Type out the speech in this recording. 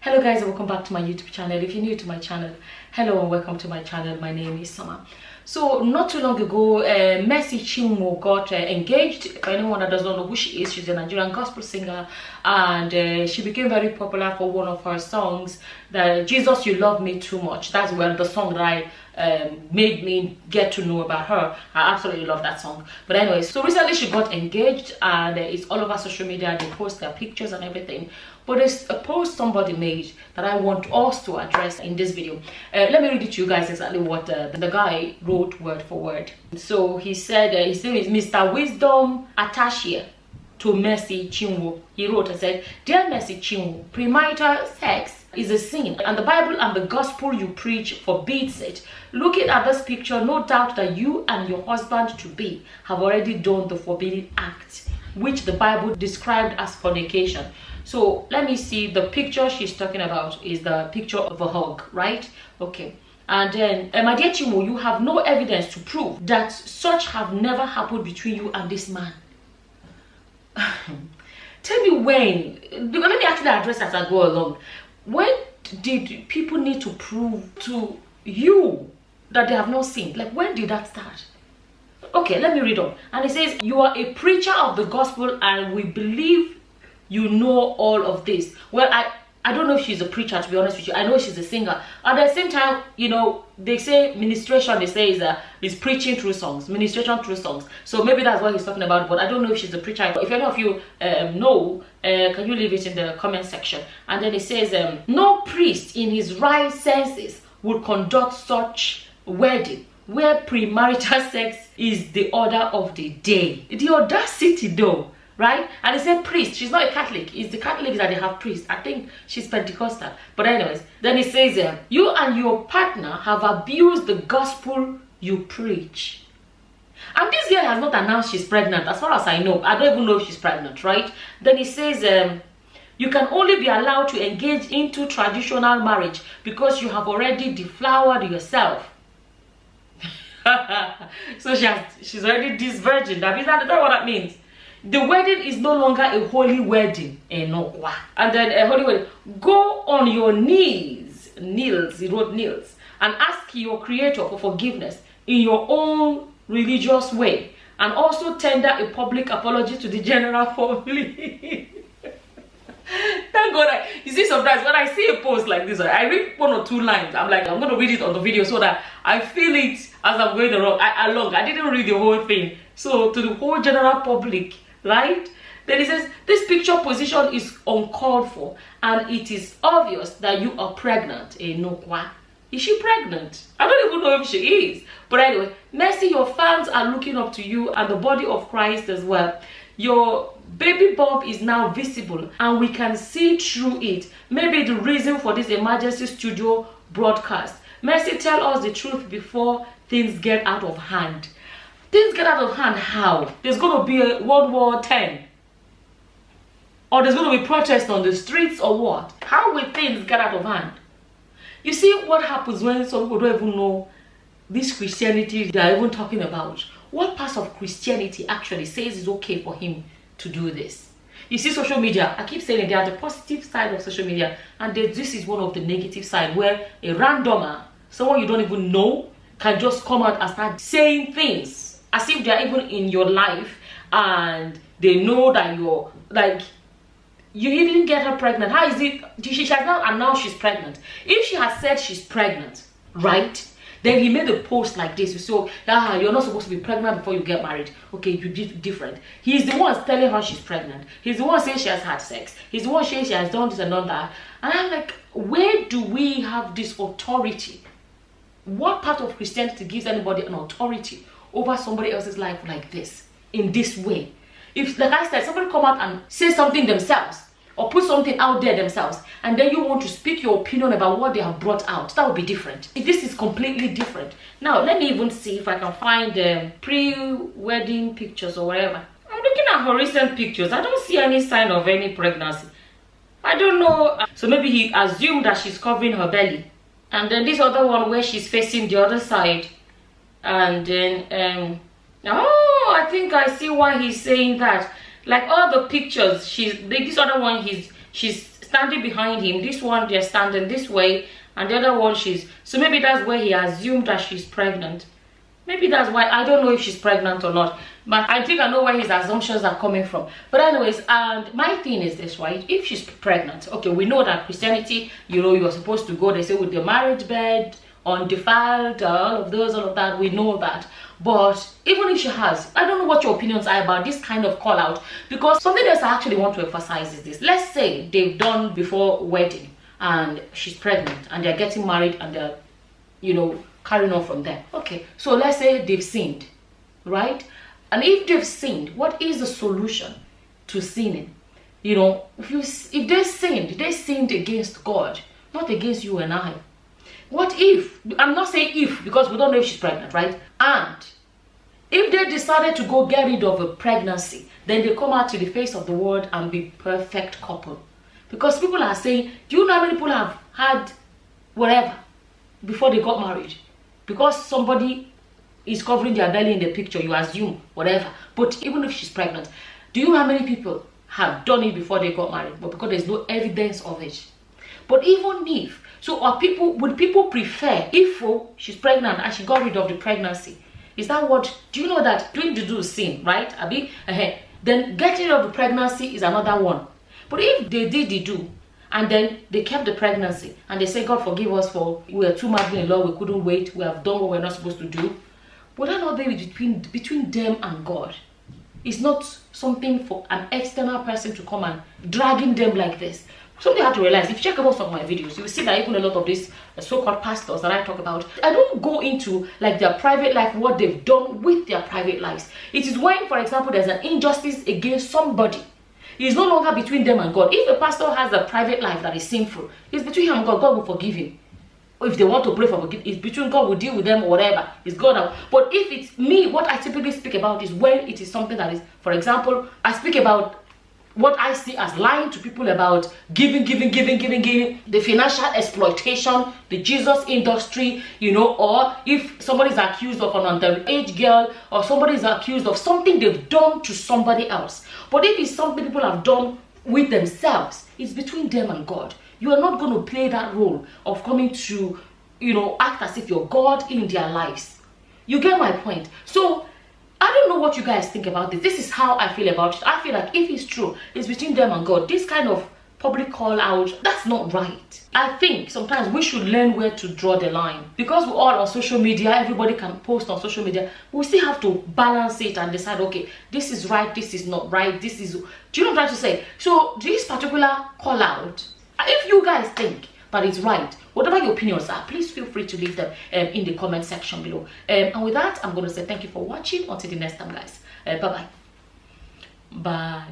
Hello guys, and welcome back to my YouTube channel. If you're new to my channel, hello and welcome to my channel. My name is Summer. So not too long ago, Mercy Chinwo got engaged. For anyone that does not know who she is, she's a Nigerian gospel singer, and she became very popular for one of her songs, that Jesus You Love Me Too Much. That's where the song that made me get to know about her. I absolutely love that song. But anyway, so recently she got engaged, and it's all over social media. They post their pictures and everything. But there's a post somebody made that I want us to address in this video. Let me read it to you guys exactly what the guy wrote word for word. So he said, his name is Mr. Wisdom Attaché to Mercy Chinwo. He wrote and said, "Dear Mercy Chinwo, premarital sex is a sin, and the Bible and the gospel you preach forbids it. Looking at this picture, no doubt that you and your husband-to-be have already done the forbidden act, which the Bible described as fornication." So let me see, the picture she's talking about is the picture of a hug, right? Okay. And then, my dear Chinwo, you have no evidence to prove that such have never happened between you and this man. Tell me when. Let me actually address as I go along. When did people need to prove to you that they have not sinned? Like, when did that start? Okay, let me read on. And it says, "You are a preacher of the gospel, and we believe you know all of this." Well, I don't know if she's a preacher, to be honest with you. I know she's a singer. At the same time, you know, they say ministration, they say is preaching through songs, ministration through songs. So maybe that's what he's talking about, but I don't know if she's a preacher. If any of you know, can you leave it in the comment section? And then it says, "No priest in his right senses would conduct such wedding where premarital sex is the order of the day." The audacity though. Right? And it said priest. She's not a Catholic. It's the Catholics that they have priests. I think she's Pentecostal. But anyways, then it says, "You and your partner have abused the gospel you preach." And this girl has not announced she's pregnant, as far as I know. I don't even know if she's pregnant, right? Then it says, "You can only be allowed to engage into traditional marriage because you have already deflowered yourself." So she's already this virgin. That's what that means. The wedding is no longer a holy wedding. And then a holy wedding. "Go on your knees," he wrote kneels, "and ask your creator for forgiveness in your own religious way, and also tender a public apology to the general public." Thank God. You see, sometimes when I see a post like this, I read one or two lines. I'm like, I'm going to read it on the video so that I feel it as I'm going along. I didn't read the whole thing. So to the whole general public, right? Then it says, "This picture position is uncalled for, and it is obvious that you are pregnant." Is she pregnant? I don't even know if she is. But anyway, Mercy, your fans are looking up to you and the body of Christ as well. Your baby bump is now visible, and we can see through it. Maybe the reason for this emergency studio broadcast. Mercy, tell us the truth before things get out of hand. Things get out of hand how? There's going to be a World War X? Or there's going to be protests on the streets, or what? How will things get out of hand? You see what happens when some people don't even know this Christianity they are even talking about. What part of Christianity actually says it's okay for him to do this? You see, social media, I keep saying it, they are the positive side of social media, and this is one of the negative side, where a randomer, someone you don't even know, can just come out and start saying things as if they are even in your life, and they know that you're like, you didn't get her pregnant. How is it? She has not announced she's pregnant. If she has said she's pregnant, right? Then he made a post like this. So, you're not supposed to be pregnant before you get married. Okay, you did different. He's the one telling her she's pregnant. He's the one saying she has had sex. He's the one saying she has done this and done that. And I'm like, where do we have this authority? What part of Christianity gives anybody an authority over somebody else's life like this, in this way? If, like I said, somebody come out and say something themselves, or put something out there themselves, and then you want to speak your opinion about what they have brought out, that would be different. This is completely different. Now, let me even see if I can find pre-wedding pictures or whatever. I'm looking at her recent pictures. I don't see any sign of any pregnancy. I don't know. So maybe he assumed that she's covering her belly. And then this other one where she's facing the other side. And then, oh, I think I see why he's saying that. Like all the pictures, this other one, she's standing behind him. This one, they're standing this way, and the other one, so maybe that's where he assumed that she's pregnant. Maybe that's why. I don't know if she's pregnant or not, but I think I know where his assumptions are coming from. But anyways, and my thing is this, right? If she's pregnant, okay, we know that Christianity, you know, you're supposed to go, they say, with the marriage bed, undefiled, all of that, we know that. But even if she has, I don't know what your opinions are about this kind of call out, because something else I actually want to emphasize is this. Let's say they've done before wedding and she's pregnant and they're getting married and they're, you know, carrying on from there. Okay, so let's say they've sinned, right? And if they've sinned, what is the solution to sinning? You know, if they sinned against God, not against you and I. What if, I'm not saying if, because we don't know if she's pregnant, right? And if they decided to go get rid of a pregnancy, then they come out to the face of the world and be perfect couple. Because people are saying, do you know how many people have had whatever before they got married? Because somebody is covering their belly in the picture, you assume whatever. But even if she's pregnant, do you know how many people have done it before they got married? But because there's no evidence of it. But even if, so would people prefer if she's pregnant and she got rid of the pregnancy? Is that what, do you know that doing to do is sin, right? Abi? Then getting rid of the pregnancy is another one. But if they did the do, and then they kept the pregnancy, and they say, God forgive us for we were too madly in love, we couldn't wait, we have done what we're not supposed to do. Would that not be between them and God? It's not something for an external person to come and dragging them like this. Something you have to realize, if you check out some of my videos, you will see that even a lot of these so-called pastors that I talk about, I don't go into like their private life, what they've done with their private lives. It is when, for example, there's an injustice against somebody. It's no longer between them and God. If a pastor has a private life that is sinful, it's between him and God. God will forgive him. Or if they want to pray for forgiveness, it's between God will deal with them or whatever. It's God out. But if it's me, what I typically speak about is when it is something that is, for example, I speak about what I see as lying to people about giving, the financial exploitation, the Jesus industry, you know, or if somebody is accused of an underage girl, or somebody is accused of something they've done to somebody else. But if it's something people have done with themselves, it's between them and God. You are not going to play that role of coming to, you know, act as if you're God in their lives. You get my point? So I don't know what you guys think about this. This is how I feel about it. I feel like if it's true, it's between them and God. This kind of public call out, that's not right. I think sometimes we should learn where to draw the line. Because we're all on social media, everybody can post on social media. We still have to balance it and decide, okay, this is right, this is not right, this is... Do you know what I'm trying to say? So this particular call out, if you guys think that it's right, whatever your opinions are, please feel free to leave them in the comment section below. And with that, I'm going to say thank you for watching. Until the next time, guys. Bye-bye. Bye.